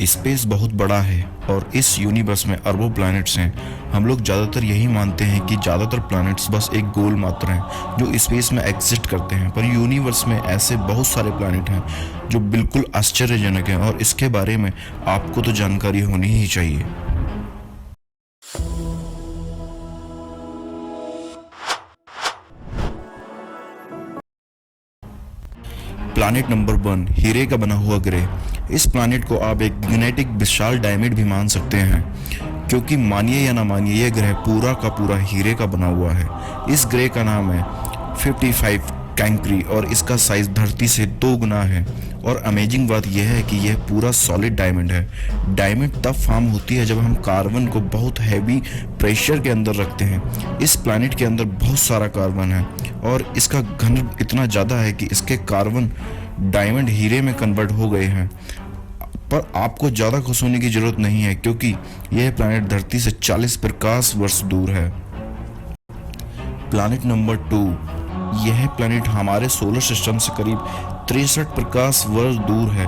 Space बहुत बड़ा है और इस यूनिवर्स में अरबों प्लैनेट्स हैं। हम लोग ज़्यादातर यही मानते हैं कि ज़्यादातर प्लैनेट्स बस एक गोल मात्र हैं जो स्पेस में एग्जिस्ट करते हैं, पर यूनिवर्स में ऐसे बहुत सारे प्लैनेट हैं जो बिल्कुल आश्चर्यजनक हैं और इसके बारे में आपको तो जानकारी होनी ही चाहिए। प्लैनेट नंबर 1, हीरे का बना हुआ ग्रह। इस प्लैनेट को आप एक यूनेटिक विशाल डायमंड भी मान सकते हैं, क्योंकि मानिए या ना मानिए यह ग्रह पूरा का पूरा हीरे का बना हुआ है। इस ग्रह का नाम है 55 कैंक्री और इसका साइज धरती से 2 गुना है। और अमेजिंग बात यह है कि यह पूरा सॉलिड डायमंड है। डायमंड तब फॉर्म होती है जब हम कार्बन को बहुत हैवी प्रेशर के अंदर रखते हैं। इस प्लैनेट के अंदर बहुत सारा कार्बन है और इसका घन इतना ज़्यादा है कि इसके कार्बन डायमंड हीरे में कन्वर्ट हो गए हैं। पर आपको ज़्यादा खुश होने की ज़रूरत नहीं है, क्योंकि यह प्लैनेट धरती से 40 प्रकाश वर्ष दूर है। प्लैनेट नंबर 2, यह प्लैनेट हमारे सोलर सिस्टम से करीब 63 प्रकाश वर्ष दूर है।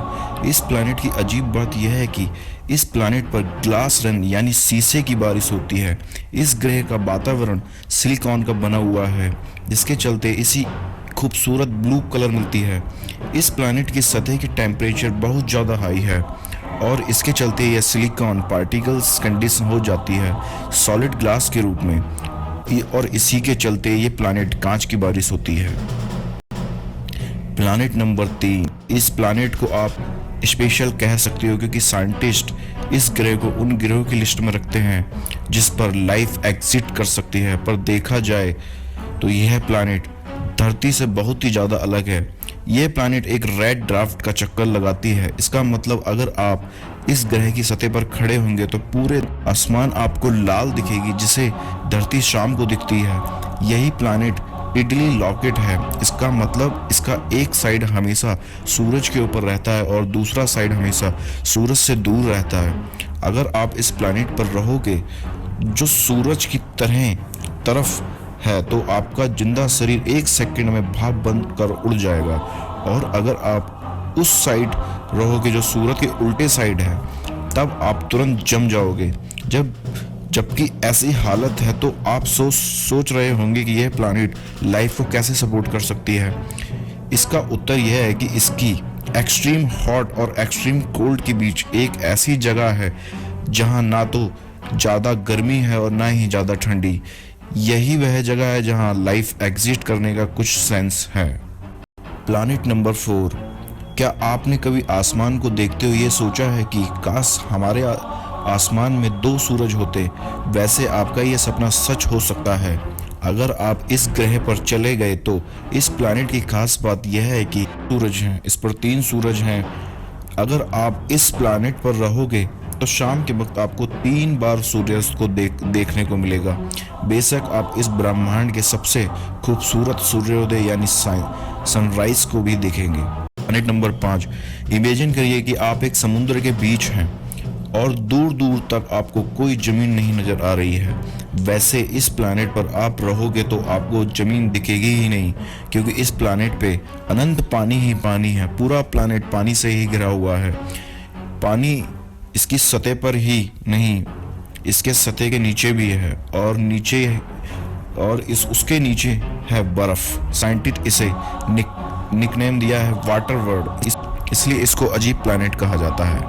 इस प्लैनेट की अजीब बात यह है कि इस प्लैनेट पर ग्लास रेन यानी शीशे की बारिश होती है। इस ग्रह का वातावरण सिलिकॉन का बना हुआ है, जिसके चलते इसी खूबसूरत ब्लू कलर मिलती है। इस प्लैनेट की सतह की टेम्परेचर बहुत ज़्यादा हाई है और इसके चलते यह सिलिकॉन पार्टिकल्स कंडीशन हो जाती है सॉलिड ग्लास के रूप में, और इसी के चलते ये प्लैनेट कांच की बारिश होती है। प्लैनेट नंबर 3, इस प्लैनेट को आप स्पेशल कह सकते हो, क्योंकि साइंटिस्ट इस ग्रह को उन ग्रहों की लिस्ट में रखते हैं जिस पर लाइफ एग्जिस्ट कर सकती है। पर देखा जाए तो यह प्लैनेट धरती से बहुत ही ज़्यादा अलग है। यह प्लैनेट एक रेड ड्राफ्ट का चक्कर लगाती है। इसका मतलब अगर आप इस ग्रह की सतह पर खड़े होंगे तो पूरे आसमान आपको लाल दिखेगी, जिसे धरती शाम को दिखती है। यही प्लैनेट इडली लॉकेट है। इसका मतलब इसका एक साइड हमेशा सूरज के ऊपर रहता है और दूसरा साइड हमेशा सूरज से दूर रहता है। अगर आप इस प्लैनेट पर रहोगे जो सूरज की तरफ है तो आपका जिंदा शरीर 1 सेकंड में भाप बंद कर उड़ जाएगा। और अगर आप उस साइड रहोगे जो सूरज के उल्टे साइड है, तब आप तुरंत जम जाओगे। जबकि ऐसी हालत है तो आप सोच रहे होंगे कि यह प्लैनेट लाइफ को कैसे सपोर्ट कर सकती है। इसका उत्तर यह है कि इसकी एक्सट्रीम हॉट और एक्सट्रीम कोल्ड के बीच एक ऐसी जगह है जहां ना तो ज़्यादा गर्मी है और ना ही ज़्यादा ठंडी। यही वह जगह है जहां लाइफ एग्जिस्ट करने का कुछ सेंस है। प्लैनेट नंबर 4, क्या आपने कभी आसमान को देखते हुए ये सोचा है कि काश हमारे आसमान में 2 सूरज होते? वैसे आपका ये सपना सच हो सकता है अगर आप इस ग्रह पर चले गए। तो इस प्लैनेट की खास बात यह है कि सूरज हैं, इस पर 3 सूरज हैं। अगर आप इस प्लैनेट पर रहोगे तो शाम के वक्त आपको 3 बार सूर्यास्त को देखने को मिलेगा। बेशक आप इस ब्रह्मांड के सबसे खूबसूरत सूर्योदय यानी सनराइज को भी देखेंगे। प्लैनेट नंबर 5, इमेजिन करिए कि आप एक समुद्र के बीच हैं और दूर दूर तक आपको कोई ज़मीन नहीं नज़र आ रही है। वैसे इस प्लैनेट पर आप रहोगे तो आपको ज़मीन दिखेगी ही नहीं, क्योंकि इस प्लैनेट पे अनंत पानी ही पानी है। पूरा प्लैनेट पानी से ही घिरा हुआ है। पानी इसकी सतह पर ही नहीं, इसके सतह के नीचे भी है और उसके नीचे है बर्फ। साइंटिस्ट इसे निकनेम दिया है वाटर वर्ल्ड, इसलिए इसको अजीब प्लैनेट कहा जाता है।